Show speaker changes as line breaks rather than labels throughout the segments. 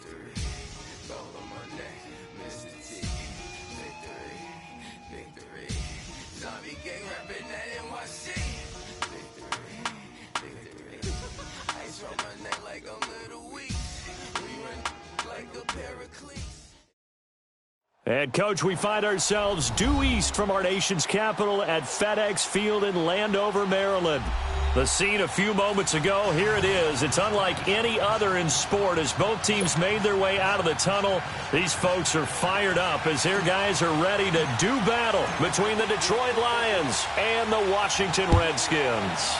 victory. Gold on my neck, Mr. T. Victory, victory. Zombie gang rapping at NYC. Victory, victory. Ice on my neck like I'm Little Weeks. We run like a paraclete.
And, Coach, we find ourselves due east from our nation's capital at FedEx Field in Landover, Maryland. The scene a few moments ago, here it is. It's unlike any other in sport as both teams made their way out of the tunnel. These folks are fired up as their guys are ready to do battle between the Detroit Lions and the Washington Redskins.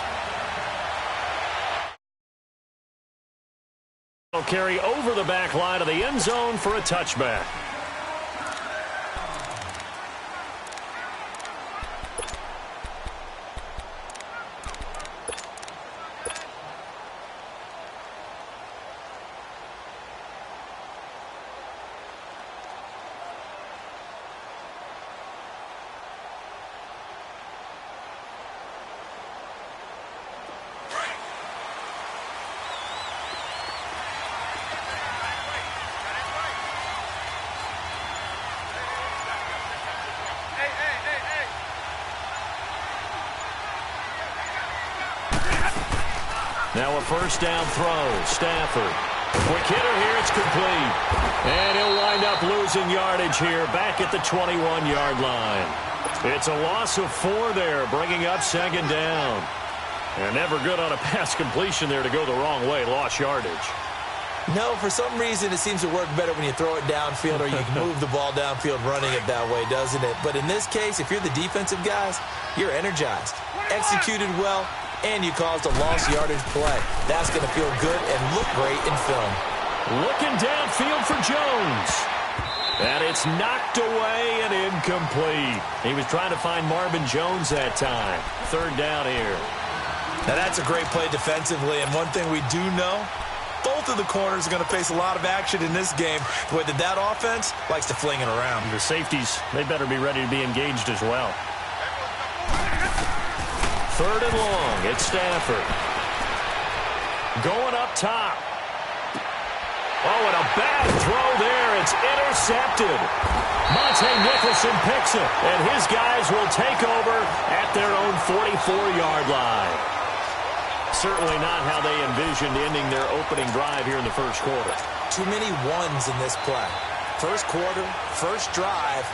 They'll carry over the back line of the end zone for a touchback. Now a first down throw. Stafford. Quick hitter here. It's complete. And he'll wind up losing yardage here back at the 21-yard line. It's a loss of 4 there, bringing up second down. And never good on a pass completion there to go the wrong way. Lost yardage.
No, for some reason it seems to work better when you throw it downfield or you can move the ball downfield running it that way, doesn't it? But in this case, if you're the defensive guys, you're energized. Executed well, and you caused a lost yardage play. That's going to feel good and look great in film.
Looking downfield for Jones. And it's knocked away and incomplete. He was trying to find Marvin Jones that time. Third down here.
Now that's a great play defensively, and one thing we do know, both of the corners are going to face a lot of action in this game. The way that offense likes to fling it around.
The safeties, they better be ready to be engaged as well. Third and long. It's Stafford. Going up top. Oh, and a bad throw there. It's intercepted. Monte Nicholson picks it, and his guys will take over at their own 44-yard line. Certainly not how they envisioned ending their opening drive here in the first quarter.
Too many ones in this play. First quarter, first drive,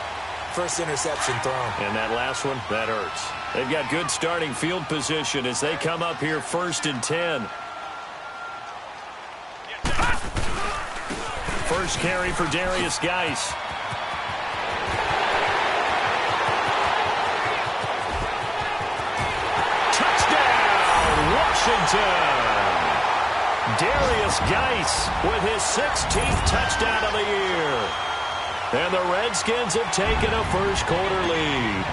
first interception thrown.
And that last one, that hurts. They've got good starting field position as they come up here first and 10. First carry for Darius Geis. Touchdown, Washington! Darius Geis with his 16th touchdown of the year. And the Redskins have taken a first quarter lead.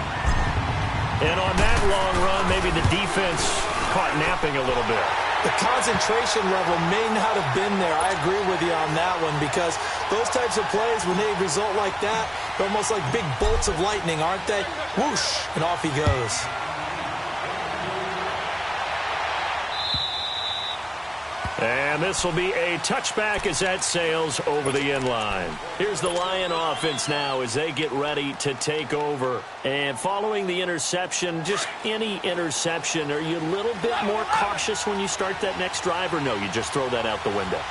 And on that long run, maybe the defense caught napping a little bit.
The concentration level may not have been there. I agree with you on that one because those types of plays, when they result like that, they're almost like big bolts of lightning, aren't they? Whoosh, and off he goes.
And this will be a touchback as that sails over the end line. Here's the Lion offense now as they get ready to take over. And following the interception, just any interception, are you a little bit more cautious when you start that next drive, or no, you just throw that out the window?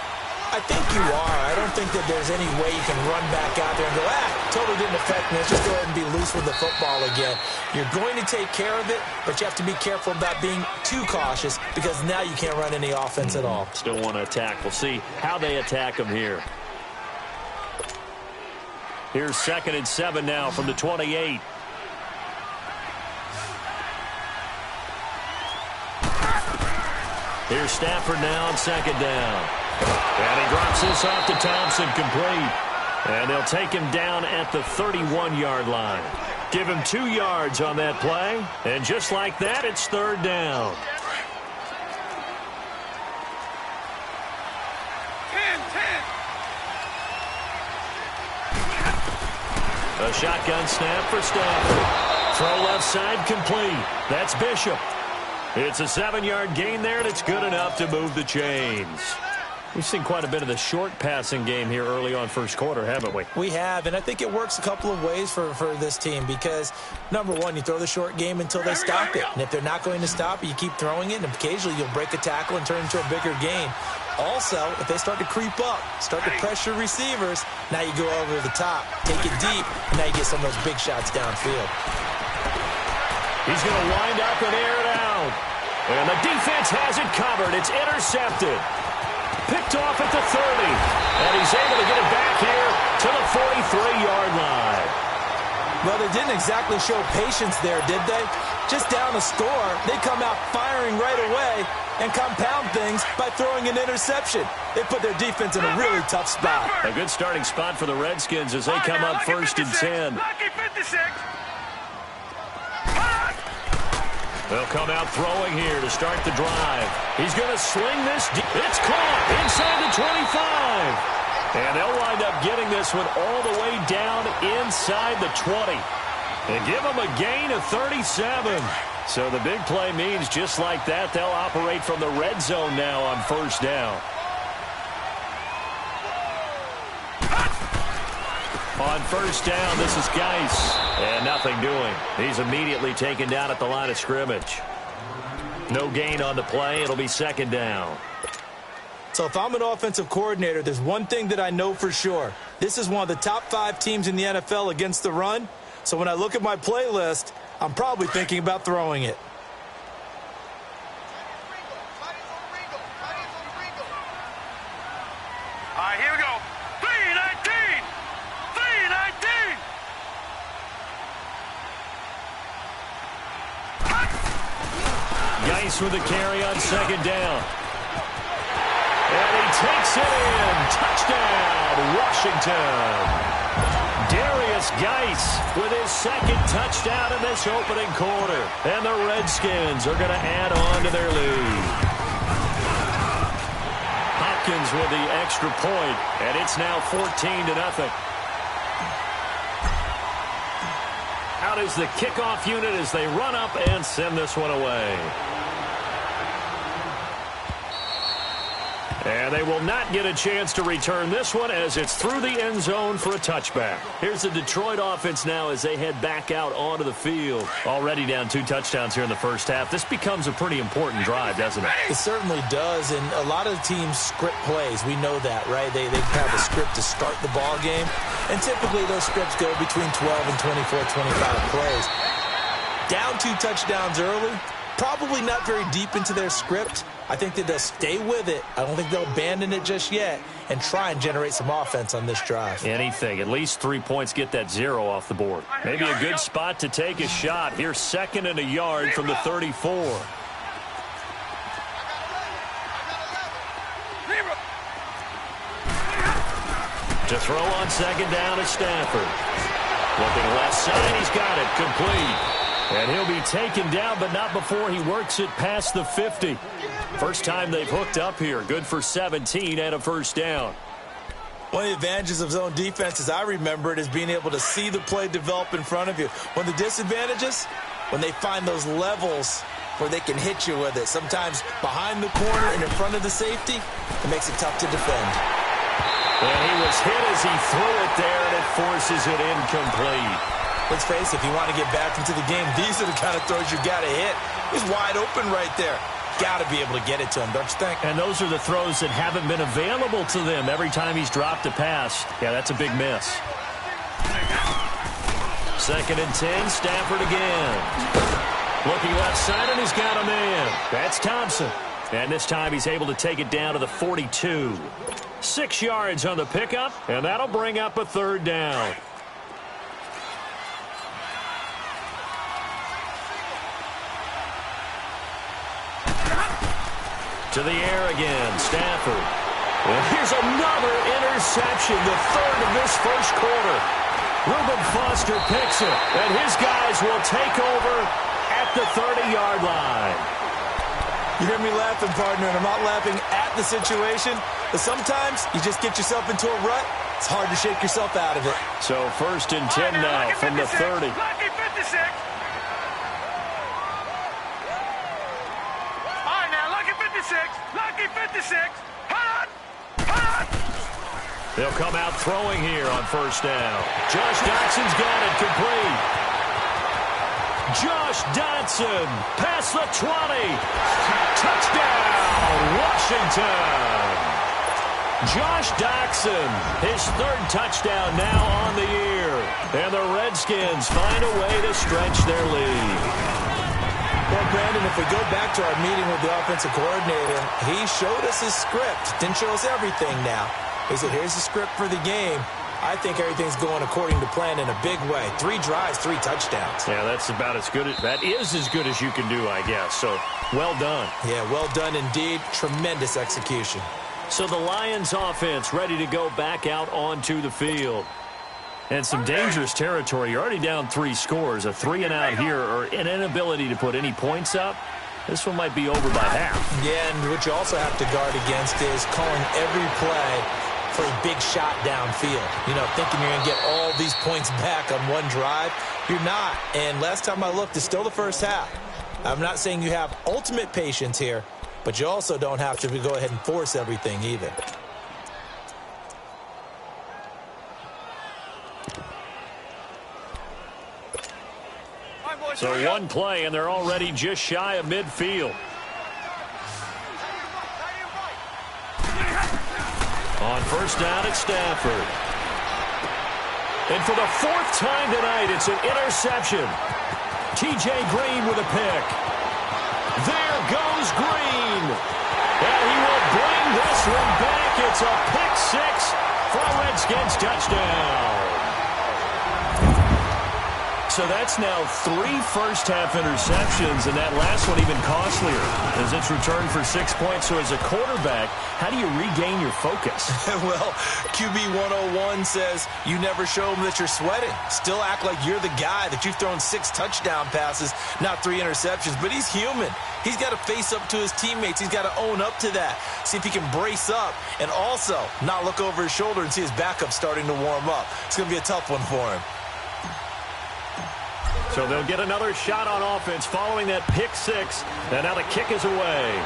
I think you are. I don't think that there's any way you can run back out there and go, totally didn't affect me. Let's just go ahead and be loose with the football again. You're going to take care of it, but you have to be careful about being too cautious because now you can't run any offense at all.
Still want to attack. We'll see how they attack them here. Here's 2nd and 7 now from the 28. Here's Stafford now on 2nd down. And he drops this off to Thompson, complete. And they'll take him down at the 31-yard line. Give him 2 yards on that play. And just like that, it's 3rd down. 10-10. A shotgun snap for Stafford. Throw left side complete. That's Bishop. It's a 7-yard gain there, and it's good enough to move the chains. We've seen quite a bit of the short passing game here early on first quarter, haven't we?
We have, and I think it works a couple of ways for this team because, number one, you throw the short game until they stop it. And if they're not going to stop it, you keep throwing it, and occasionally you'll break a tackle and turn it into a bigger gain. Also, if they start to creep up, start to pressure receivers, now you go over the top, take it deep, and now you get some of those big shots downfield.
He's going to wind up and air it out. And the defense has it covered. It's intercepted. Picked off at the 30. And he's able to get it back here to the 43-yard line.
Well, they didn't exactly show patience there, did they? Just down a score, they come out firing right away and compound things by throwing an interception. They put their defense in a really tough spot.
A good starting spot for the Redskins as they come up first and 10. They'll come out throwing here to start the drive. He's going to sling this. It's caught inside the 25. And they'll wind up getting this one all the way down inside the 20. And give them a gain of 37. So the big play means just like that, they'll operate from the red zone now on first down. On first down, this is Geis. And nothing doing. He's immediately taken down at the line of scrimmage. No gain on the play. It'll be second down.
So if I'm an offensive coordinator, there's one thing that I know for sure. This is one of the top 5 teams in the NFL against the run. So when I look at my playlist, I'm probably thinking about throwing it.
All right, here we go. 319! 319!
Geis with the carry on second down. And he takes it in. Touchdown, Washington. Darius Geis with his second touchdown in this opening quarter. And the Redskins are going to add on to their lead. Hopkins with the extra point, and it's now 14-0. Out is the kickoff unit as they run up and send this one away. And they will not get a chance to return this one as it's through the end zone for a touchback. Here's the Detroit offense now as they head back out onto the field. Already down 2 touchdowns here in the first half. This becomes a pretty important drive, doesn't it?
It certainly does, and a lot of teams script plays. We know that, right? They have a script to start the ball game, and typically those scripts go between 12 and 24, 25 plays. Down 2 touchdowns early, probably not very deep into their script. I think that they'll stay with it. I don't think they'll abandon it just yet and try and generate some offense on this drive.
Anything. At least 3 points, get that 0 off the board. Maybe a good spot to take a shot. Here's 2nd and a yard from the 34. To throw on second down is Stafford. Looking left side, he's got it. Complete. And he'll be taken down, but not before he works it past the 50. First time they've hooked up here. Good for 17 and a first down.
One of the advantages of zone defense, as I remember it, is being able to see the play develop in front of you. One of the disadvantages, when they find those levels where they can hit you with it. Sometimes behind the corner and in front of the safety, it makes it tough to defend.
And he was hit as he threw it there, and it forces it incomplete.
Let's face it, if you want to get back into the game, these are the kind of throws you got to hit. He's wide open right there. Got to be able to get it to him, don't you think?
And those are the throws that haven't been available to them every time he's dropped a pass. Yeah, that's a big miss. 2nd and 10, Stafford again. Looking left side, and he's got a man. That's Thompson. And this time he's able to take it down to the 42. 6 yards on the pickup, and that'll bring up a 3rd down. To the air again, Stafford. And here's another interception, the 3rd of this first quarter. Reuben Foster picks it, and his guys will take over at the 30-yard line.
You hear me laughing, partner, and I'm not laughing at the situation, but sometimes you just get yourself into a rut. It's hard to shake yourself out of it.
So 1st and 10 now from the 30.
Lucky 56. Lucky 56. Hold on.
They'll come out throwing here on first down. Josh Dotson's got it complete. Josh Dotson past the 20. Touchdown, Washington. Josh Doxson, his third touchdown now on the year. And the Redskins find a way to stretch their lead.
Well, Brandon, if we go back to our meeting with the offensive coordinator, he showed us his script. Didn't show us everything now. He said, here's the script for the game. I think everything's going according to plan in a big way. 3 drives, 3 touchdowns.
Yeah, that's about as good. That is as good as you can do, I guess. So, well done.
Yeah, well done indeed. Tremendous execution.
So the Lions offense ready to go back out onto the field. And some dangerous territory. You're already down 3 scores. A 3-and-out here or an inability to put any points up. This one might be over by half.
Yeah, and what you also have to guard against is calling every play for a big shot downfield. You know, thinking you're going to get all these points back on one drive. You're not. And last time I looked, it's still the first half. I'm not saying you have ultimate patience here, but you also don't have to go ahead and force everything either.
So one play, and they're already just shy of midfield. On first down at Stafford. And for the 4th time tonight, it's an interception. T.J. Green with a pick. There goes Green. And he will bring this one back. It's a pick 6 for a Redskins touchdown. So that's now 3 first-half interceptions, and that last one even costlier as it's returned for 6 points. So as a quarterback, how do you regain your focus?
Well, QB 101 says you never show them that you're sweating. Still act like you're the guy, that you've thrown 6 touchdown passes, not 3 interceptions. But he's human. He's got to face up to his teammates. He's got to own up to that. See if he can brace up and also not look over his shoulder and see his backup starting to warm up. It's going to be a tough one for him.
So they'll get another shot on offense following that pick 6. And now the kick is away.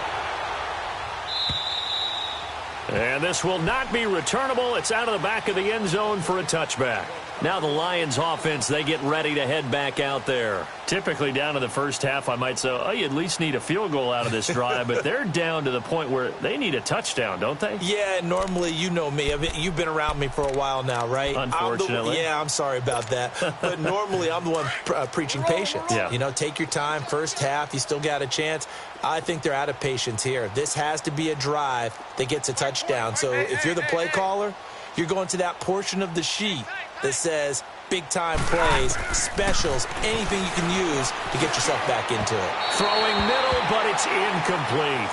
And this will not be returnable. It's out of the back of the end zone for a touchback. Now the Lions offense, they get ready to head back out there. Typically down to the first half, I might say, oh, you at least need a field goal out of this drive. But they're down to the point where they need a touchdown, don't they?
Yeah, normally, you know me. I mean, you've been around me for a while now, right?
Unfortunately.
I'm sorry about that. But normally, I'm the one preaching patience.
Yeah.
You know, take your time. First half, you still got a chance. I think they're out of patience here. This has to be a drive that gets a touchdown. So if you're the play caller, you're going to that portion of the sheet that says big-time plays, specials, anything you can use to get yourself back into it.
Throwing middle, but it's incomplete.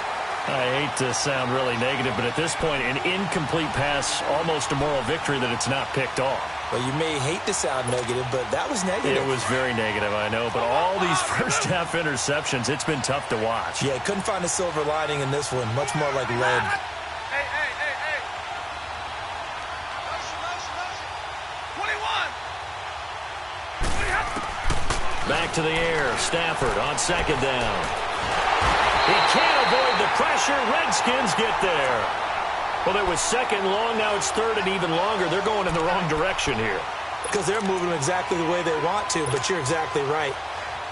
I hate to sound really negative, but at this point, an incomplete pass, almost a moral victory that it's not picked off.
Well, you may hate to sound negative, but that was negative.
It was very negative, I know. But all these first-half interceptions, it's been tough to watch.
Yeah, couldn't find a silver lining in this one. Much more like lead.
Hey. 21.
Back to the air. Stafford on second down. He can't avoid the pressure. Redskins get there. Well, it was second long. Now it's third and even longer. They're going in the wrong direction here.
Because they're moving exactly the way they want to, but you're exactly right.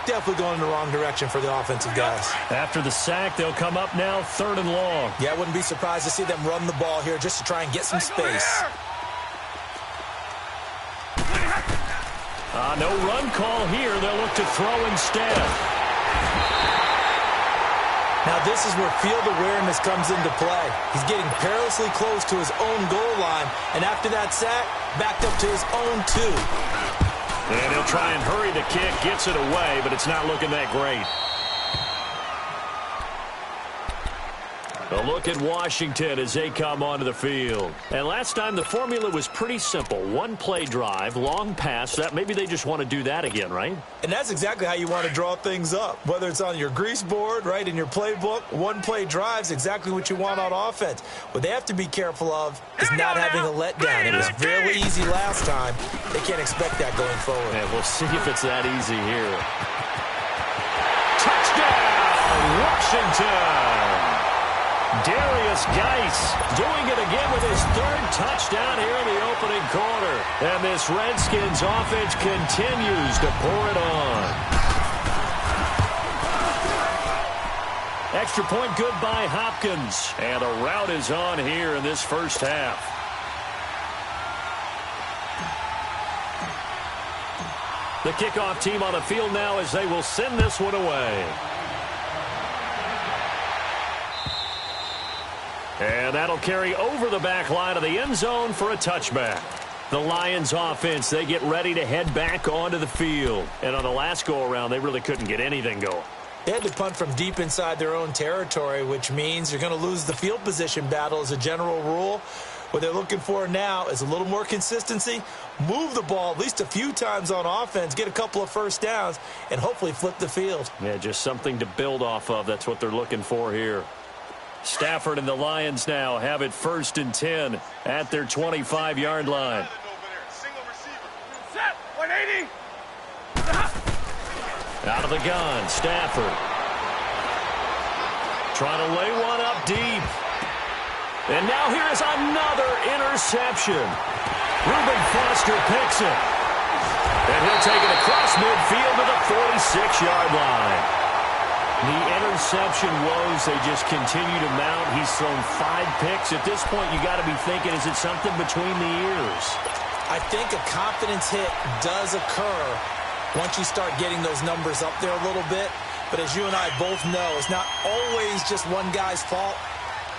Definitely going in the wrong direction for the offensive guys.
After the sack, they'll come up now third and long.
Yeah, I wouldn't be surprised to see them run the ball here just to try and get some space.
No run call here. They'll look to throw instead.
Now this is where field awareness comes into play. He's getting perilously close to his own goal line, and after that sack, backed up to his own 2.
And he'll try and hurry the kick, gets it away, but it's not looking that great. A look at Washington as they come onto the field. And last time the formula was pretty simple. One play drive, long pass. That maybe they just want to do that again, right?
And that's exactly how you want to draw things up. Whether it's on your grease board, right, in your playbook, one play drive's exactly what you want on offense. What they have to be careful of is not having a letdown. It was very easy last time. They can't expect that going forward.
Yeah, we'll see if it's that easy here. Touchdown, Washington! Darius Geis doing it again with his third touchdown here in the opening quarter. And this Redskins offense continues to pour it on. Extra point good by Hopkins. And a rout is on here in this first half. The kickoff team on the field now as they will send this one away. And that'll carry over the back line of the end zone for a touchback. The Lions offense, they get ready to head back onto the field. And on the last go-around, they really couldn't get anything going.
They had to punt from deep inside their own territory, which means you're going to lose the field position battle as a general rule. What they're looking for now is a little more consistency, move the ball at least a few times on offense, get a couple of first downs, and hopefully flip the field.
Yeah, just something to build off of. That's what they're looking for here. Stafford and the Lions now have it 1st and 10 at their 25-yard line.
Set. 180.
Out of the gun, Stafford. Trying to lay one up deep. And now here is another interception. Reuben Foster picks it. And he'll take it across midfield to the 46-yard line. The interception woes, they just continue to mount. He's thrown 5 picks. At this point, you got to be thinking, is it something between the ears?
I think a confidence hit does occur once you start getting those numbers up there a little bit. But as you and I both know, it's not always just one guy's fault.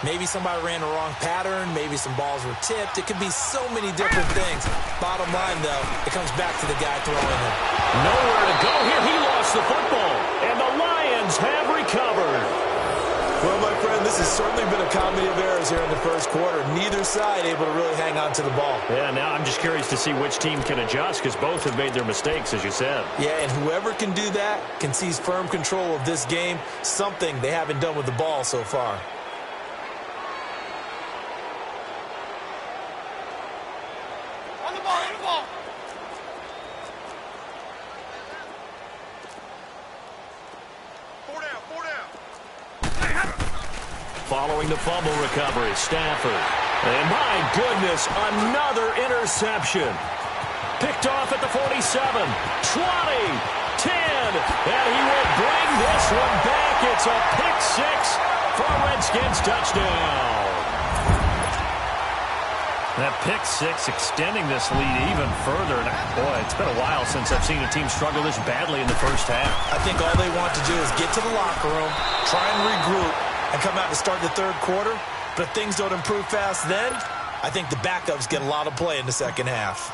Maybe somebody ran the wrong pattern. Maybe some balls were tipped. It could be so many different things. Bottom line, though, it comes back to the guy throwing it.
Nowhere to go here. He lost the football. And the Lions have recovered.
Well, my friend, this has certainly been a comedy of errors here in the first quarter. Neither side able to really hang on to the ball.
Yeah, now I'm just curious to see which team can adjust because both have made their mistakes, as you said.
Yeah, and whoever can do that can seize firm control of this game, something they haven't done with the ball so far.
Following the fumble recovery, Stafford. And my goodness, another interception. Picked off at the 47, 20, 10, and he will bring this one back. It's a pick 6 for a Redskins touchdown. That pick 6 extending this lead even further. And boy, it's been a while since I've seen a team struggle this badly in the first half.
I think all they want to do is get to the locker room, try and regroup, and come out to start the third quarter. But if things don't improve fast then, I think the backups get a lot of play in the second half.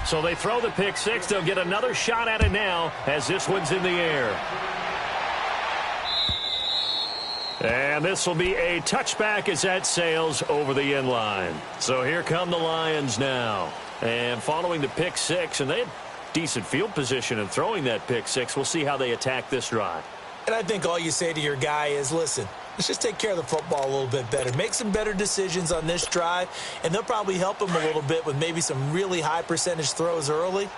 So they throw the pick 6. They'll get another shot at it now as this one's in the air. And this will be a touchback as that sails over the end line. So here come the Lions now. And following the pick 6, and they had decent field position in throwing that pick 6. We'll see how they attack this drive.
And I think all you say to your guy is, listen, let's just take care of the football a little bit better. Make some better decisions on this drive, and they'll probably help him a little bit with maybe some really high percentage throws early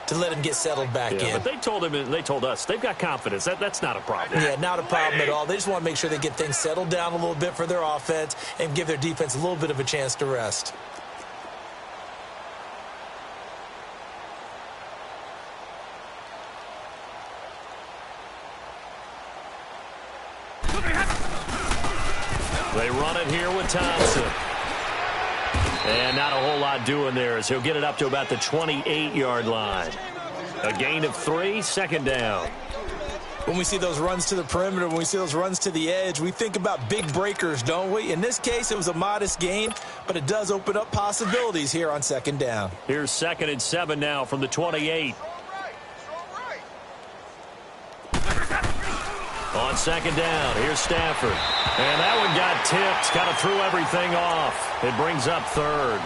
to let him get settled back in.
But they told him, and they told us, they've got confidence. That's not a problem.
Yeah, not a problem at all. They just want to make sure they get things settled down a little bit for their offense and give their defense a little bit of a chance to rest.
They run it here with Thompson. And not a whole lot doing there as he'll get it up to about the 28-yard line. A gain of 3, second down.
When we see those runs to the perimeter, when we see those runs to the edge, we think about big breakers, don't we? In this case, it was a modest gain, but it does open up possibilities here on second down.
Here's 2nd and 7 now from the 28. On second down, here's Stafford. And that one got tipped, kind of threw everything off. It brings up 3rd.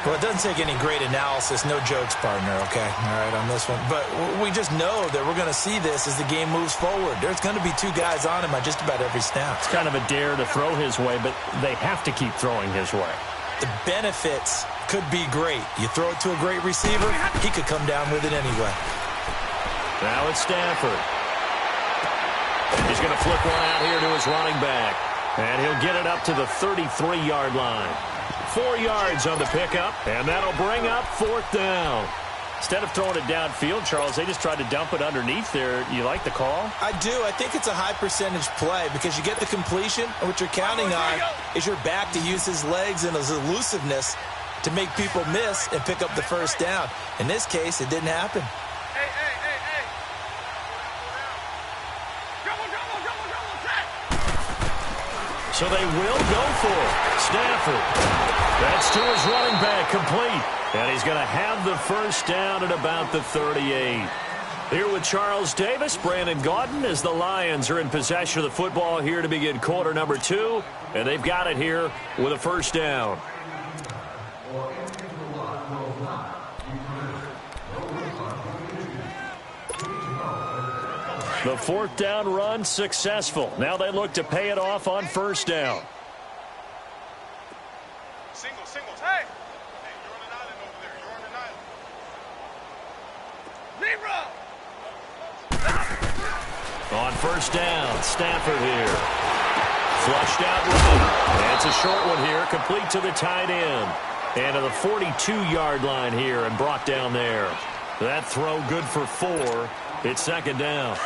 Well, it doesn't take any great analysis, no jokes, partner, okay? All right, on this one. But we just know that we're going to see this as the game moves forward. There's going to be 2 guys on him on just about every snap.
It's kind of a dare to throw his way, but they have to keep throwing his way.
The benefits could be great. You throw it to a great receiver, he could come down with it anyway.
Now it's Stafford. His going to flip one out here to his running back. And he'll get it up to the 33-yard line. 4 yards on the pickup, and that'll bring up 4th down. Instead of throwing it downfield, Charles, they just tried to dump it underneath there. You like the call?
I do. I think it's a high-percentage play because you get the completion, and what you're counting on is your back to use his legs and his elusiveness to make people miss and pick up the first down. In this case, it didn't happen.
Hey.
So they will go for it. Stafford. That's to his running back, complete. And he's going to have the first down at about the 38. Here with Charles Davis, Brandon Gaudin, as the Lions are in possession of the football here to begin quarter number 2. And they've got it here with a first down. The 4th down run successful. Now they look to pay it off on first down.
Singles. Hey, you're on an island over there. You're on an island. Zero.
On first down, Stafford here. Flushed out run. And it's a short one here, complete to the tight end. And to the 42-yard line here and brought down there. That throw good for 4. It's 2nd down.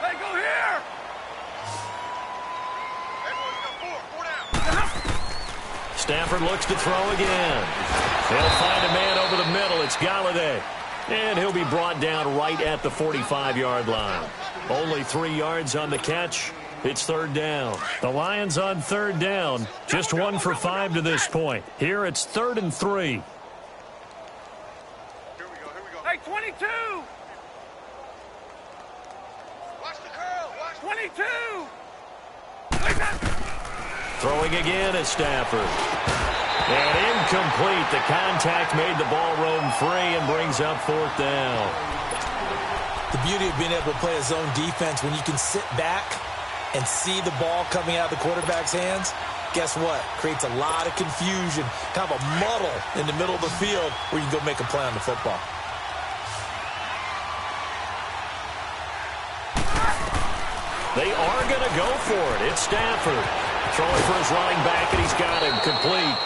Hey, go here.
Stafford looks to throw again. They'll find a man over the middle. It's Galladay. And he'll be brought down right at the 45-yard line. Only 3 yards on the catch. It's 3rd down. The Lions on 3rd down. Just 1 for 5 to this point. Here it's 3rd and 3.
Here we go. Hey, 22. Watch the curl. Watch 22.
Throwing again is Stafford. And incomplete. The contact made the ball roam free and brings up 4th down.
The beauty of being able to play a zone defense, when you can sit back and see the ball coming out of the quarterback's hands, guess what? Creates a lot of confusion, kind of a muddle in the middle of the field where you can go make a play on the football.
They are going to go for it. It's Stafford. Throwing for his running back, and he's got him complete.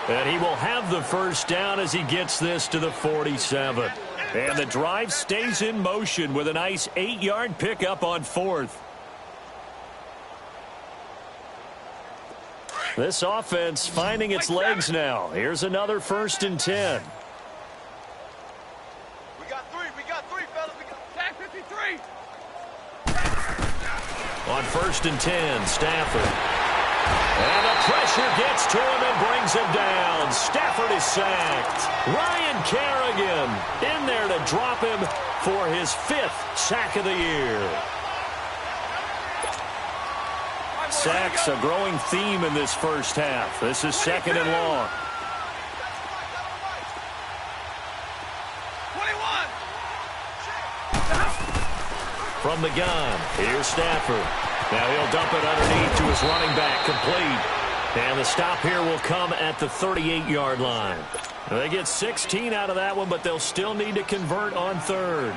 And he will have the first down as he gets this to the 47. And the drive stays in motion with a nice 8-yard pickup on 4th. This offense finding its legs now. Here's another 1st and 10.
We got three, fellas. We got tag 53.
On 1st and 10, Stafford. And the pressure gets to him and brings him down. Stafford is sacked. Ryan Kerrigan in there to drop him for his 5th sack of the year. Sacks a growing theme in this first half. This is 2nd and long.
21.
From the gun, here's Stafford. Now he'll dump it underneath to his running back, complete. And the stop here will come at the 38-yard line. They get 16 out of that one, but they'll still need to convert on 3rd.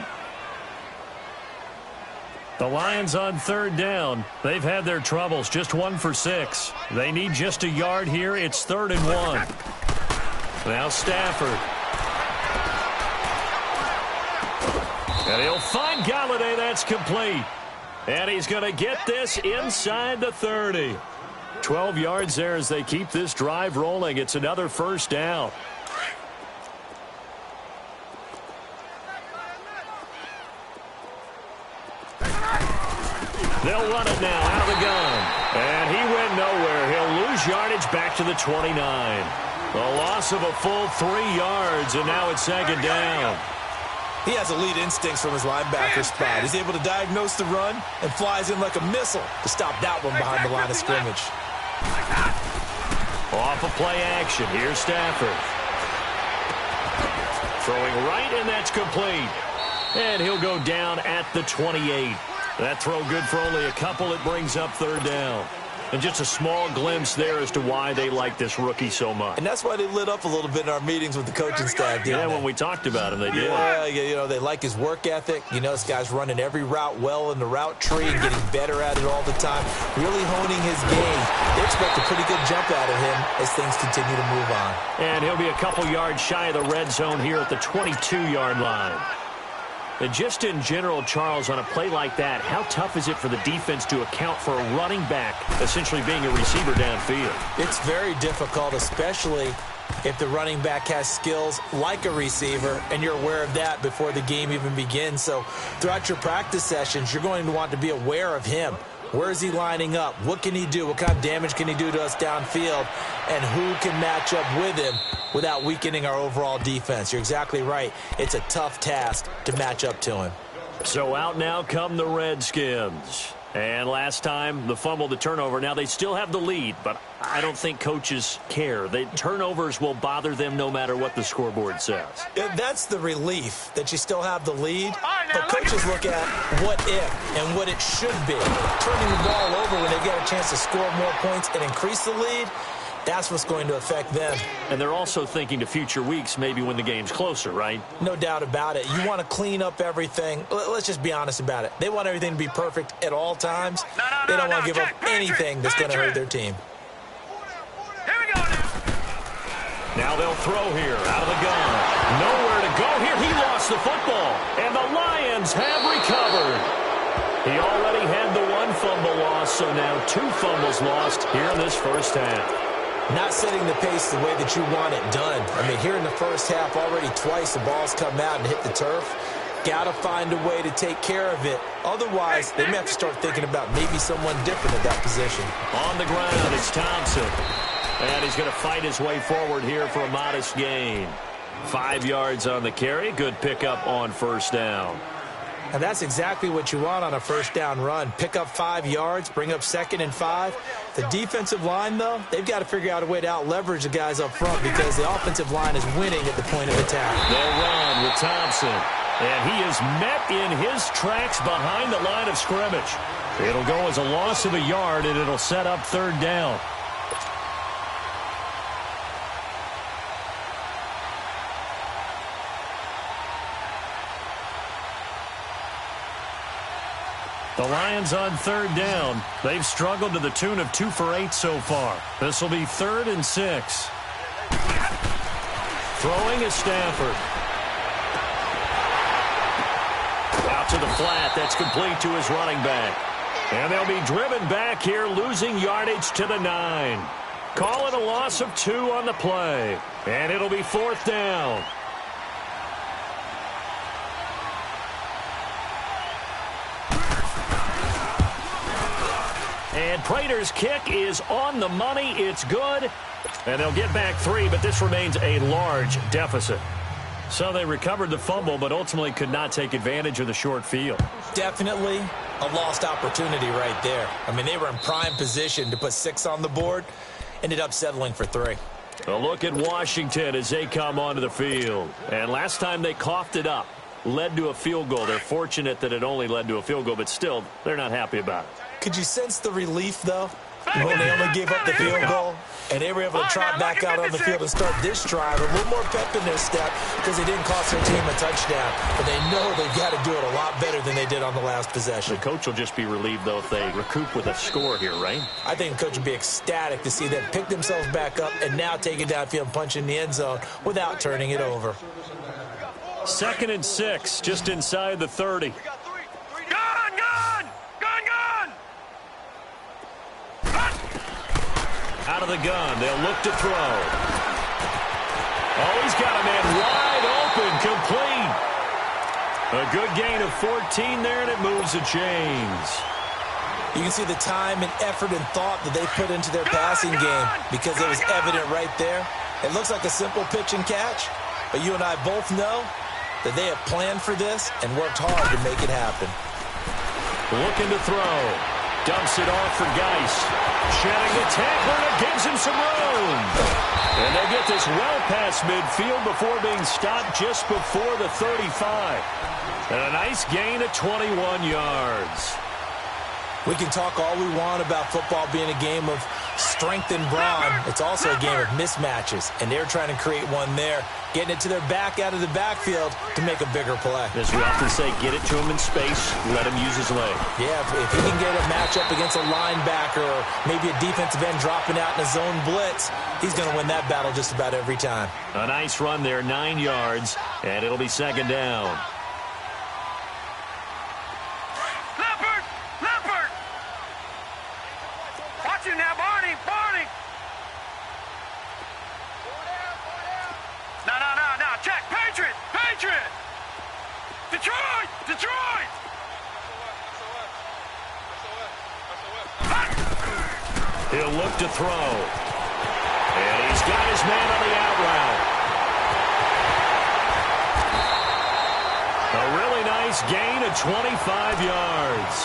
The Lions on 3rd down. They've had their troubles, just 1 for 6. They need just a yard here. It's 3rd and 1. Now Stafford. And he'll find Galladay. That's complete. And he's going to get this inside the 30. 12 yards there as they keep this drive rolling. It's another first down. They'll run it now out of the gun. And he went nowhere. He'll lose yardage back to the 29. A loss of a full 3 yards, and now it's 2nd down.
He has elite instincts from his linebacker spot. He's able to diagnose the run and flies in like a missile to stop that one behind the line of scrimmage.
Off of play action. Here's Stafford. Throwing right, and that's complete. And he'll go down at the 28. That throw good for only a couple. It brings up 3rd down. And just a small glimpse there as to why they like this rookie so much.
And that's why they lit up a little bit in our meetings with the coaching staff.
Yeah, when we talked about him, they did.
Yeah, you know, they like his work ethic. You know, this guy's running every route well in the route tree and getting better at it all the time, really honing his game. They expect a pretty good jump out of him as things continue to move on.
And he'll be a couple yards shy of the red zone here at the 22-yard line. And just in general, Charles, on a play like that, how tough is it for the defense to account for a running back essentially being a receiver downfield?
It's very difficult, especially if the running back has skills like a receiver, and you're aware of that before the game even begins. So throughout your practice sessions, you're going to want to be aware of him. Where is he lining up? What can he do? What kind of damage can he do to us downfield? And who can match up with him without weakening our overall defense? You're exactly right. It's a tough task to match up to him.
So out now come the Redskins. And last time, the fumble, the turnover. Now they still have the lead, but I don't think coaches care. The turnovers will bother them no matter what the scoreboard says.
That's the relief, that you still have the lead. But coaches look at what if and what it should be. Turning the ball over when they get a chance to score more points and increase the lead, that's what's going to affect them.
And they're also thinking to future weeks, maybe when the game's closer, right?
No doubt about it. You want to clean up everything. Let's just be honest about it. They want everything to be perfect at all times. They don't want to give up anything that's going to hurt their team.
Here we go now.
Now they'll throw here, out of the gun. Nowhere to go here. He lost the football. And the Lions have recovered. He already had the one fumble loss, so now 2 fumbles lost here in this first half.
Not setting the pace the way that you want it done. I mean, here in the first half, already twice the ball's come out and hit the turf. Got to find a way to take care of it. Otherwise, they may have to start thinking about maybe someone different at that position.
On the ground, it's Thompson. And he's going to fight his way forward here for a modest gain. 5 yards on the carry. Good pickup on first down.
And that's exactly what you want on a first down run. Pick up 5 yards, bring up 2nd and 5. The defensive line, though, they've got to figure out a way to out-leverage the guys up front because the offensive line is winning at the point of attack.
They'll run with Thompson. And he is met in his tracks behind the line of scrimmage. It'll go as a loss of a yard, and it'll set up 3rd down. The Lions on 3rd down. They've struggled to the tune of 2 for 8 so far. This will be 3rd and 6. Throwing is Stafford. Out to the flat. That's complete to his running back. And they'll be driven back here, losing yardage to the 9. Call it a loss of 2 on the play. And it'll be 4th down. And Prater's kick is on the money. It's good. And they'll get back 3, but this remains a large deficit. So they recovered the fumble, but ultimately could not take advantage of the short field.
Definitely a lost opportunity right there. I mean, they were in prime position to put 6 on the board. Ended up settling for 3.
A look at Washington as they come onto the field. And last time they coughed it up, led to a field goal. They're fortunate that it only led to a field goal, but still, they're not happy about it.
Could you sense the relief, though, when they only gave up the field goal? And they were able to trot back out on the field and start this drive. A little more pep in their step because they didn't cost their team a touchdown. But they know they've got to do it a lot better than they did on the last possession.
The coach will just be relieved, though, if they recoup with a score here, right?
I think the coach would be ecstatic to see them pick themselves back up and now take it downfield and punch in the end zone without turning it over.
2nd and 6, just inside the 30. Out of the gun, they'll look to throw. Oh, he's got a man wide open, complete. A good gain of 14 there, and it moves the chains.
You can see the time and effort and thought that they put into their passing game because it was evident right there. It looks like a simple pitch and catch, but you and I both know that they have planned for this and worked hard to make it happen.
Looking to throw. Dumps it off for Geist. Shedding the tackler, and it gives him some room. And they get this well past midfield before being stopped just before the 35. And a nice gain of 21 yards.
We can talk all we want about football being a game of strength and brawn. It's also a game of mismatches, and they're trying to create one there, getting it to their back out of the backfield to make a bigger play.
As we often say, get it to him in space, let him use his leg.
Yeah, if he can get a matchup against a linebacker or maybe a defensive end dropping out in a zone blitz, he's going to win that battle just about every time.
A nice run there, 9 yards, and it'll be second down.
Detroit!
He'll look to throw. And he's got his man on the out route. A really nice gain of 25 yards.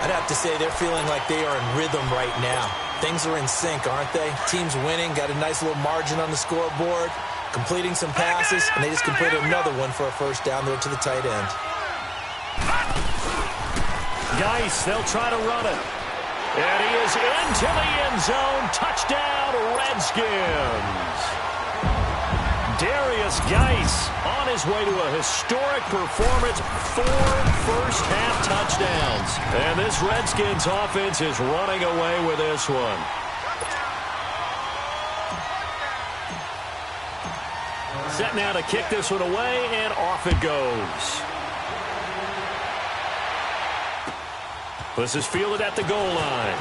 I'd have to say they're feeling like they are in rhythm right now. Things are in sync, aren't they? Team's winning, got a nice little margin on the scoreboard, completing some passes, and they just completed another one for a first down there to the tight end.
Geis, they'll try to run it. And he is into the end zone. Touchdown, Redskins. Darius Geis on his way to a historic performance. 4 first-half touchdowns. And this Redskins offense is running away with this one. Set now to kick this one away, and off it goes. This is fielded at the goal line.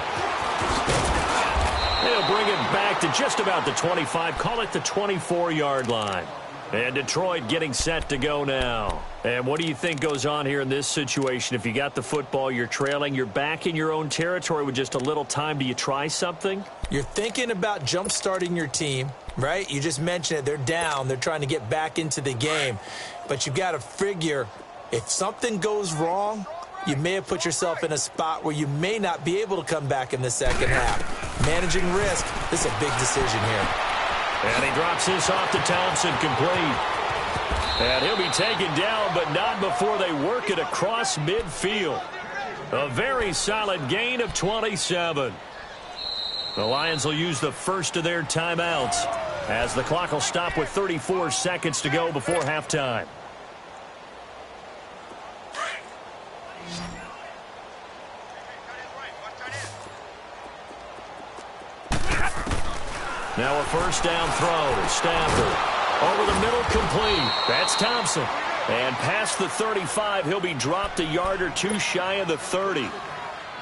They'll bring it back to just about the 25, call it the 24-yard line. And Detroit getting set to go now. And what do you think goes on here in this situation? If you got the football, you're trailing, you're back in your own territory with just a little time. Do you try something?
You're thinking about jump-starting your team, right? You just mentioned it. They're down. They're trying to get back into the game. But you've got to figure if something goes wrong, you may have put yourself in a spot where you may not be able to come back in the second half. Managing risk, this is a big decision here.
And he drops this off to Thompson, complete. And he'll be taken down, but not before they work it across midfield. A very solid gain of 27. The Lions will use the first of their timeouts as the clock will stop with 34 seconds to go before halftime. Now a first down throw. Stafford over the middle, complete. That's Thompson. And past the 35, he'll be dropped a yard or two shy of the 30.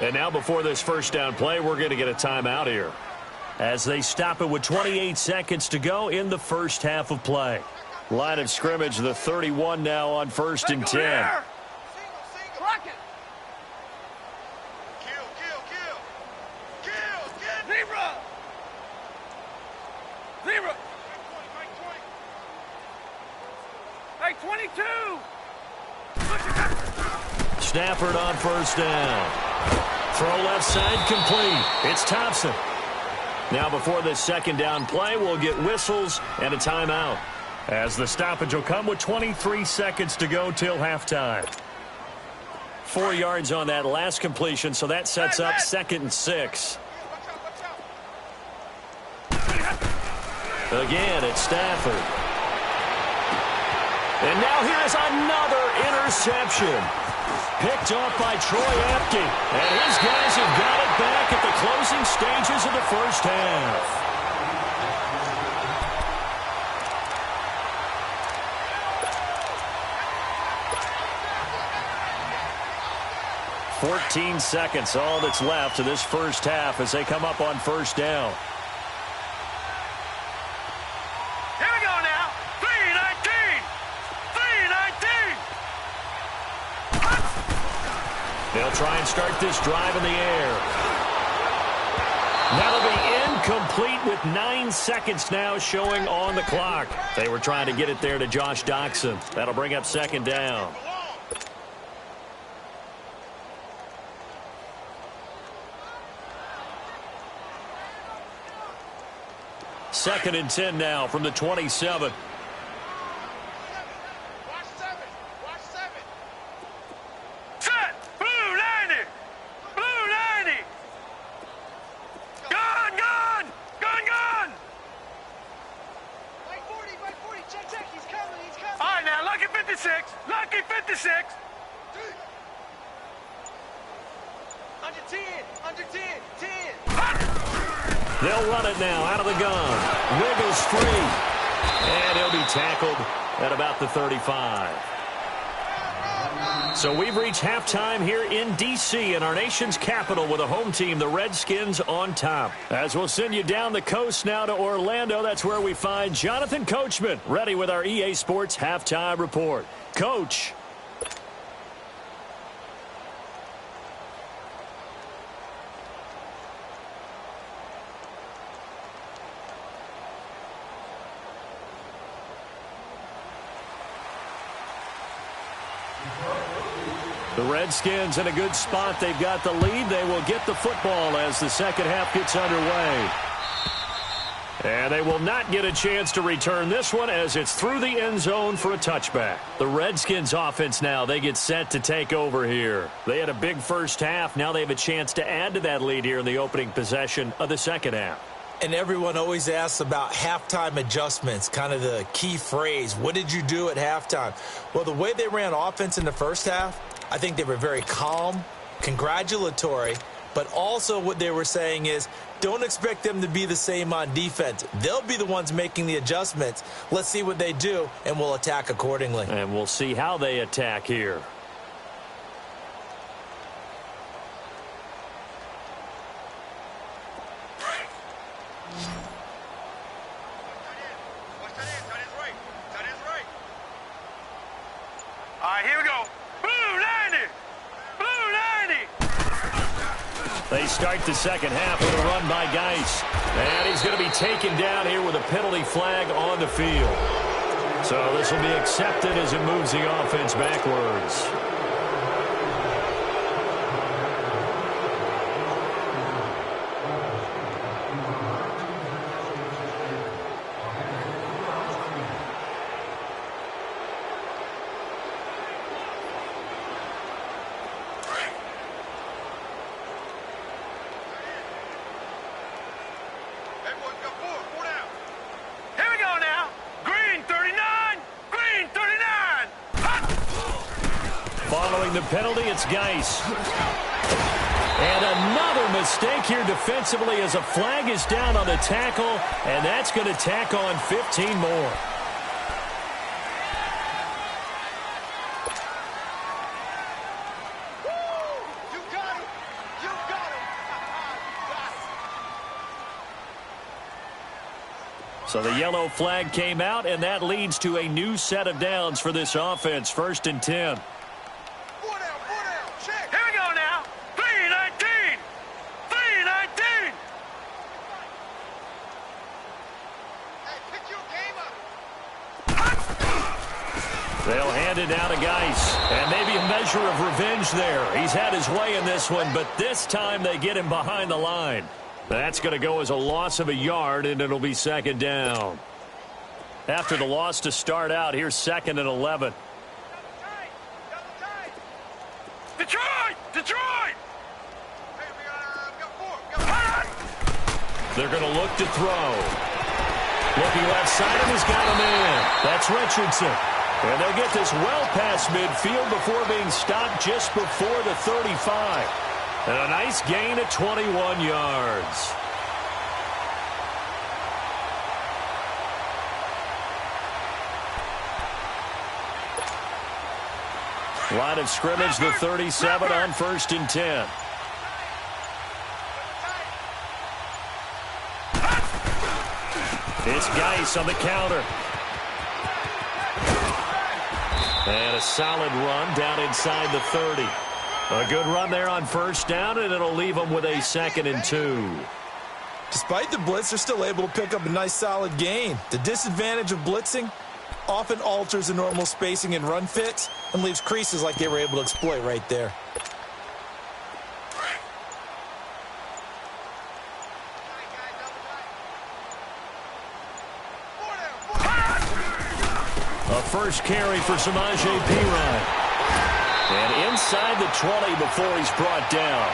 And now before this first down play, we're going to get a timeout here as they stop it with 28 seconds to go in the first half of play. Line of scrimmage, the 31 now on 1st and 10. Stafford on first down. Throw left side, complete. It's Thompson. Now before this second down play, we'll get whistles and a timeout as the stoppage will come with 23 seconds to go till halftime. 4 yards on that last completion, so that sets up 2nd and 6. Again, it's Stafford. And now here's another interception. Picked off by Troy Apke. And his guys have got it back at the closing stages of the first half. "14 seconds, all that's left of this first half as they come up on first down. They'll try and start this drive in the air. That'll be incomplete with 9 seconds now showing on the clock. They were trying to get it there to Josh Doxson. That'll bring up second down. Second and 10 now from the 27.
56. Lucky 56.
Under 10. Under 10. 10.
They'll run it now out of the gun. Wiggles free. And he'll be tackled at about the 35. So we've reached halftime here in D.C. in our nation's capital with a home team, the Redskins, on top. As we'll send you down the coast now to Orlando, that's where we find Jonathan Coachman ready with our EA Sports halftime report. Coach. The Redskins in a good spot. They've got the lead. They will get the football as the second half gets underway. And they will not get a chance to return this one as it's through the end zone for a touchback. The Redskins offense now, they get set to take over here. They had a big first half. Now they have a chance to add to that lead here in the opening possession of the second half.
And everyone always asks about halftime adjustments, kind of the key phrase. What did you do at halftime? Well, the way they ran offense in the first half, I think they were very calm, congratulatory, but also what they were saying is don't expect them to be the same on defense. They'll be the ones making the adjustments. Let's see what they do, and we'll attack accordingly.
And we'll see how they attack here.
All right, here we go. Blue 90. Blue 90.
They start the second half with a run by Geis. And he's going to be taken down here with a penalty flag on the field. So this will be accepted as it moves the offense backwards. Following the penalty, it's Geis. And another mistake here defensively as a flag is down on the tackle, and that's going to tack on 15 more. So the yellow flag came out, and that leads to a new set of downs for this offense. 1st and 10.
Check. Here we go now. 3-19. 3-19.
Hey, pick your game up.
They'll hand it down to Geis. And maybe a measure of revenge there. He's had his way in this one, but this time they get him behind the line. That's going to go as a loss of a yard, and it'll be 2nd down. After the loss to start out, here's 2nd and 11.
Detroit! Detroit!
Hey, we got 4.
They're going to look to throw. Looking left side, and he's got him in. That's Richardson. And they'll get this well past midfield before being stopped just before the 35. And a nice gain of 21 yards. Line of scrimmage, the 37 on 1st and 10. It's Geis on the counter. And a solid run down inside the 30. A good run there on 1st down, and it'll leave them with a 2nd and 2.
Despite the blitz, they're still able to pick up a nice, solid gain. The disadvantage of blitzing often alters the normal spacing and run fits and leaves creases like they were able to exploit right there.
A first carry for Samaje Perine. And inside the 20 before he's brought down.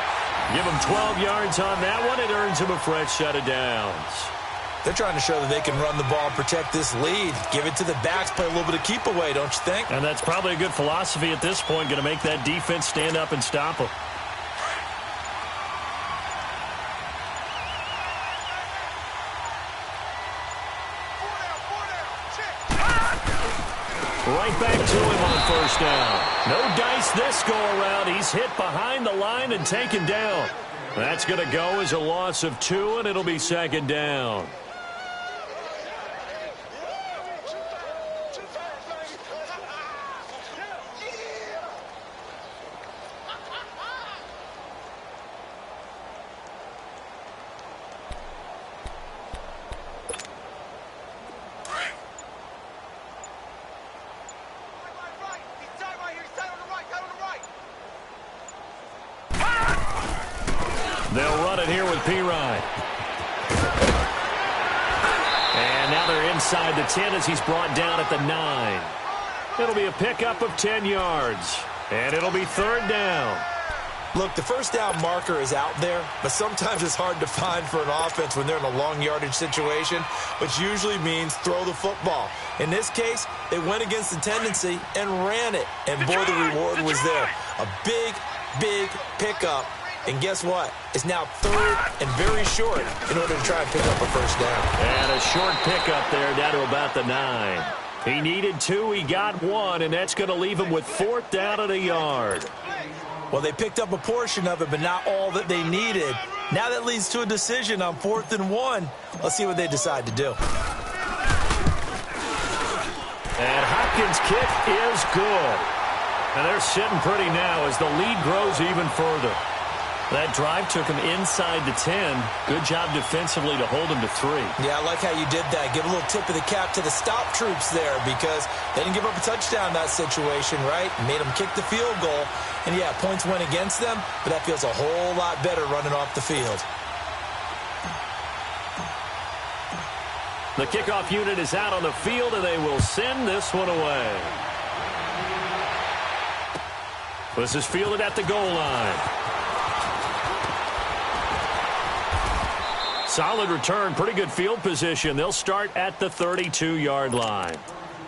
Give him 12 yards on that one. It earns him a fresh set of downs.
They're trying to show that they can run the ball and protect this lead. Give it to the backs, play a little bit of keep away, don't you think?
And that's probably a good philosophy at this point, going to make that defense stand up and stop them. Right back to him on first down. No dice this go-around. He's hit behind the line and taken down. That's going to go as a loss of 2, and it'll be second down. They'll run it here with P-Ryan. And now they're inside the 10 as he's brought down at the 9. It'll be a pickup of 10 yards. And it'll be third down.
Look, the first down marker is out there, but sometimes it's hard to find for an offense when they're in a long yardage situation, which usually means throw the football. In this case, they went against the tendency and ran it. And boy, the reward was there. A big, big pickup. And guess what? It's now third and very short in order to try and pick up a first down.
And a short pickup there down to about the 9. He needed 2, he got 1, and that's going to leave him with 4th down and a yard.
Well, they picked up a portion of it, but not all that they needed. Now that leads to a decision on 4th and 1. Let's see what they decide to do.
And Hopkins' kick is good. And they're sitting pretty now as the lead grows even further. That drive took him inside the 10. Good job defensively to hold him to 3.
Yeah, I like how you did that. Give a little tip of the cap to the stop troops there because they didn't give up a touchdown in that situation, right? Made them kick the field goal. And, yeah, points went against them, but that feels a whole lot better running off the field.
The kickoff unit is out on the field, and they will send this one away. This is fielded at the goal line. Solid return, pretty good field position. They'll start at the 32-yard line.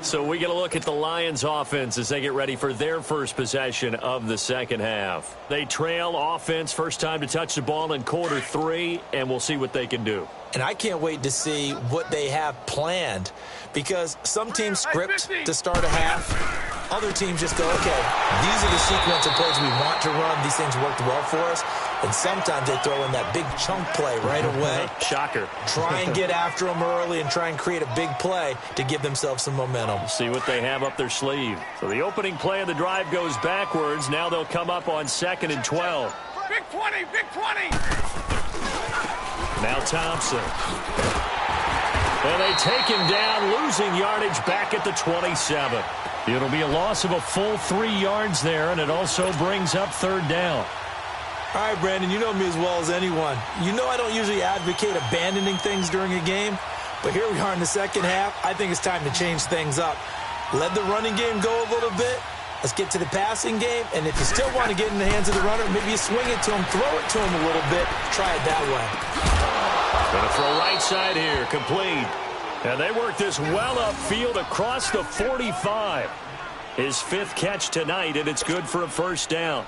So we get a look at the Lions offense as they get ready for their first possession of the second half. They trail offense, first time to touch the ball in quarter 3, and we'll see what they can do.
And I can't wait to see what they have planned because some teams script to start a half. Other teams just go, okay, these are the sequence of plays we want to run. These things worked well for us. And sometimes they throw in that big chunk play right away.
Shocker.
Try and get after them early and try and create a big play to give themselves some momentum.
See what they have up their sleeve. So the opening play of the drive goes backwards. Now they'll come up on 2nd and 12.
Big 20, big 20.
Now Thompson. And they take him down, losing yardage back at the 27. It'll be a loss of a full 3 yards there, and it also brings up third down.
All right, Brandon, you know me as well as anyone. You know I don't usually advocate abandoning things during a game, but here we are in the second half. I think it's time to change things up. Let the running game go a little bit. Let's get to the passing game, and if you still want to get in the hands of the runner, maybe you swing it to him, throw it to him a little bit, try it that way.
Going to throw right side here, complete. And they work this well upfield across the 45. His 5th catch tonight, and it's good for a first down.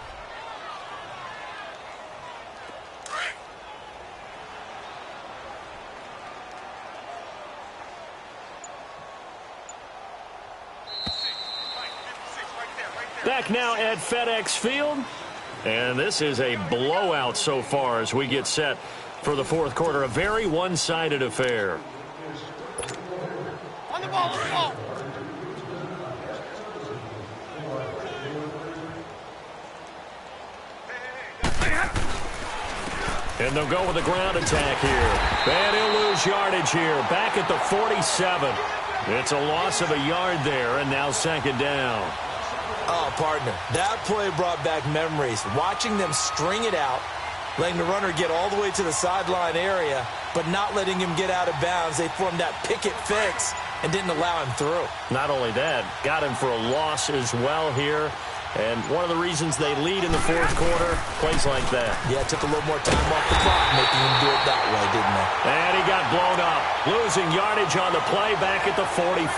Back now at FedEx Field. And this is a blowout so far as we get set for the 4th quarter. A very one-sided affair.
On the ball, on the ball.
And they'll go with a ground attack here. And he'll lose yardage here. Back at the 47. It's a loss of a yard there, and now 2nd down.
Oh, partner, that play brought back memories. Watching them string it out, letting the runner get all the way to the sideline area, but not letting him get out of bounds. They formed that picket fence and didn't allow him through.
Not only that, got him for a loss as well here. And one of the reasons they lead in the fourth quarter, plays like that.
Yeah, it took a little more time off the clock, making him do it that way, didn't they?
And he got blown up, losing yardage on the play back at the 44.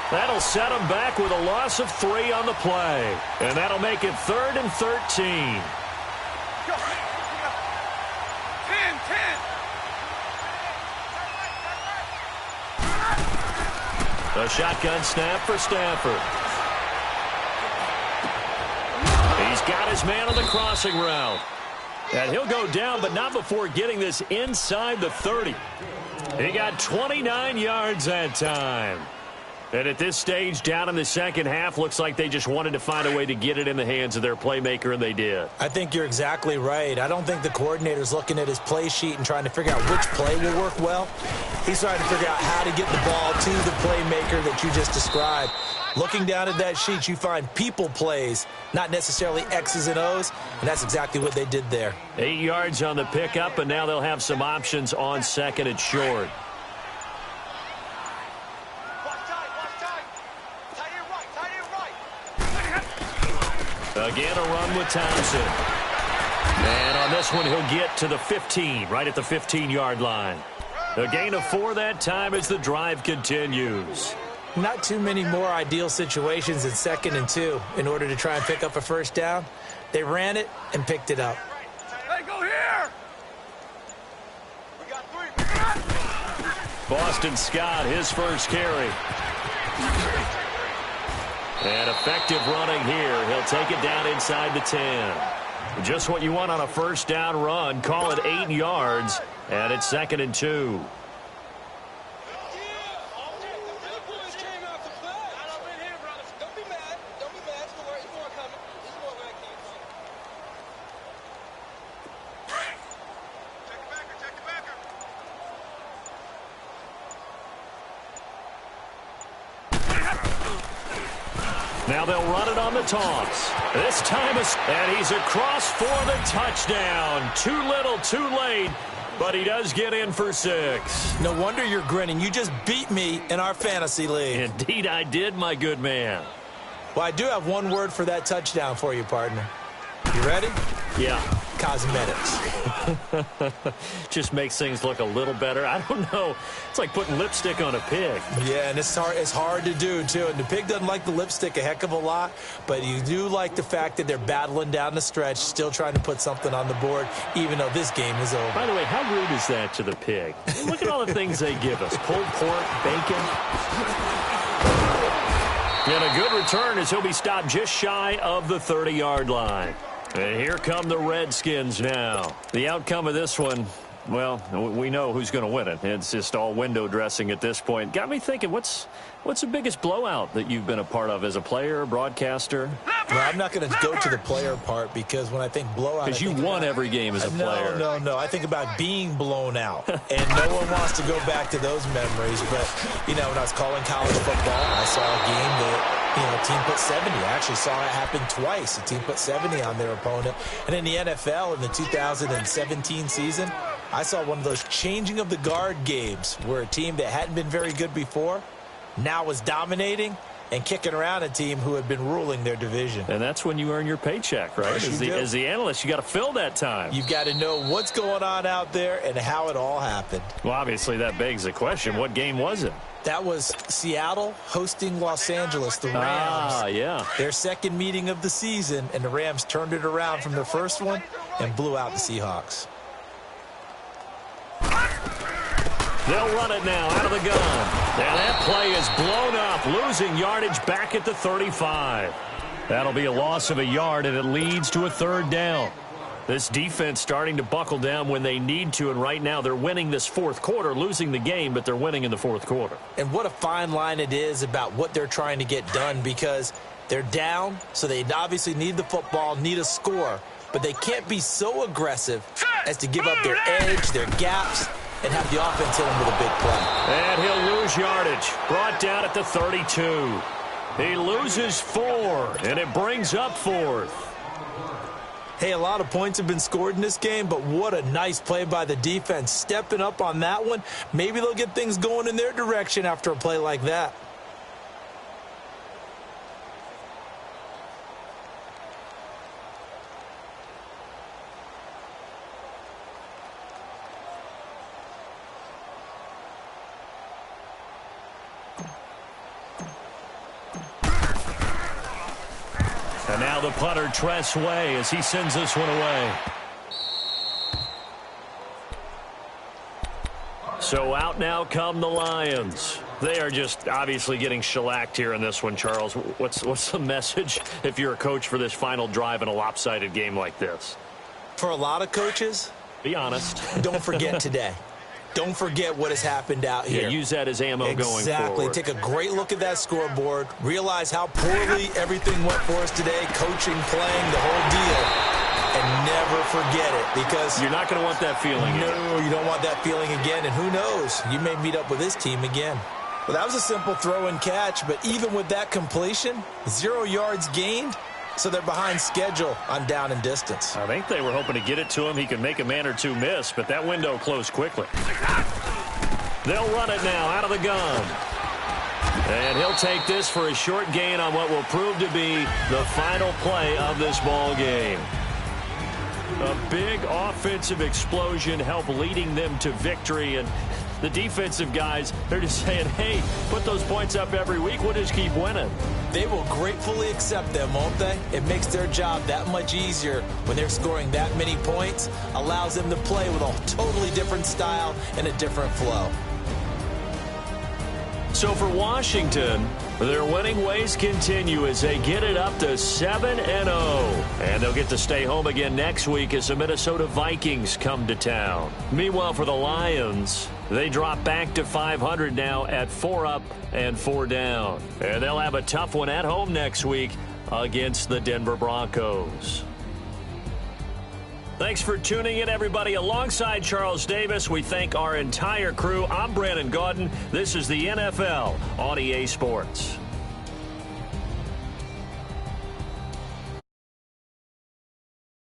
That'll set him back with a loss of 3 on the play. And that'll make it 3rd and 13.
10.
A shotgun snap for Stafford. He's got his man on the crossing route. And he'll go down, but not before getting this inside the 30. He got 29 yards that time. And at this stage, down in the second half, looks like they just wanted to find a way to get it in the hands of their playmaker, and they did.
I think you're exactly right. I don't think the coordinator's looking at his play sheet and trying to figure out which play will work well. He's trying to figure out how to get the ball to the playmaker that you just described. Looking down at that sheet, you find people plays, not necessarily X's and O's, and that's exactly what they did there.
8 yards on the pickup, and now they'll have some options on second and short. Again, a run with Townsend. And on this one, he'll get to the 15, right at the 15-yard line. A gain of 4 that time as the drive continues.
Not too many more ideal situations in 2nd and 2 in order to try and pick up a first down. They ran it and picked it up.
Hey, go here!
We got 3.
Boston Scott, his first carry. And effective running here. He'll take it down inside the 10. Just what you want on a first down run. Call it 8 yards. And it's 2nd and 2. Now they'll run it on the toss. This time, and he's across for the touchdown. Too little, too late, but he does get in for 6.
No wonder you're grinning. You just beat me in our fantasy league.
Indeed I did, my good man.
Well, I do have one word for that touchdown for you, partner. You ready?
Yeah.
Cosmetics.
Just makes things look a little better. I don't know. It's like putting lipstick on a pig.
Yeah, and it's hard to do, too. And the pig doesn't like the lipstick a heck of a lot, but you do like the fact that they're battling down the stretch, still trying to put something on the board, even though this game is over.
By the way, how rude is that to the pig? Look at all the things they give us. Pulled pork, bacon. And a good return as he'll be stopped just shy of the 30-yard line. And here come the Redskins now. The outcome of this one, well, we know who's going to win it. It's just all window dressing at this point. Got me thinking, what's the biggest blowout that you've been a part of as a player, broadcaster?
Well, I'm not going to go to the player part because when I think blowout,
because you won every game as a player.
No. I think about being blown out, and no one wants to go back to those memories. But, you know, when I was calling college football, I saw a game that, a team put 70. I actually saw it happen twice. A team put 70 on their opponent. And in the NFL, in the 2017 season, I saw one of those changing of the guard games where a team that hadn't been very good before now was dominating and kicking around a team who had been ruling their division.
And that's when you earn your paycheck, right? As the analyst, you got to fill that time.
You've got to know what's going on out there and how it all happened.
Well, obviously, that begs the question, what game was it?
That was Seattle hosting Los Angeles, the Rams.
Ah, yeah.
Their second meeting of the season, and the Rams turned it around from their first one and blew out the Seahawks.
They'll run it now out of the gun. Now that play is blown up, losing yardage back at the 35. That'll be a loss of a yard, and it leads to a 3rd down. This defense starting to buckle down when they need to, and right now they're winning this fourth quarter, losing the game, but they're winning in the fourth quarter.
And what a fine line it is about what they're trying to get done, because they're down, so they obviously need the football, need a score, but they can't be so aggressive as to give up their edge, their gaps, and have the offense hit him with a big play.
And he'll lose yardage. Brought down at the 32. He loses 4, and it brings up 4th.
Hey, a lot of points have been scored in this game, but what a nice play by the defense. Stepping up on that one. Maybe they'll get things going in their direction after a play like that.
And now the punter, Tress Way, as he sends this one away. So out now come the Lions. They are just obviously getting shellacked here in this one, Charles. What's the message if you're a coach for this final drive in a lopsided game like this?
For a lot of coaches,
be honest.
Don't forget today. Don't forget what has happened out here.
Yeah, use that as ammo going forward.
Exactly. Take a great look at that scoreboard. Realize how poorly everything went for us today. Coaching, playing, the whole deal. And never forget it, because
you're not going to want that feeling.
No, you don't want that feeling again. And who knows? You may meet up with this team again. Well, that was a simple throw and catch, but even with that completion, 0 yards gained, so they're behind schedule on down and distance.
I think they were hoping to get it to him. He could make a man or two miss, but that window closed quickly. They'll run it now out of the gun. And he'll take this for a short gain on what will prove to be the final play of this ball game. A big offensive explosion helped leading them to victory, and the defensive guys, they're just saying, hey, put those points up every week. We'll just keep winning.
They will gratefully accept them, won't they? It makes their job that much easier when they're scoring that many points. Allows them to play with a totally different style and a different flow.
So for Washington, their winning ways continue as they get it up to 7-0. And they'll get to stay home again next week as the Minnesota Vikings come to town. Meanwhile, for the Lions, they drop back to 500 now at 4 up and 4 down. And they'll have a tough one at home next week against the Denver Broncos. Thanks for tuning in, everybody. Alongside Charles Davis, we thank our entire crew. I'm Brandon Gaudin. This is the NFL on EA Sports.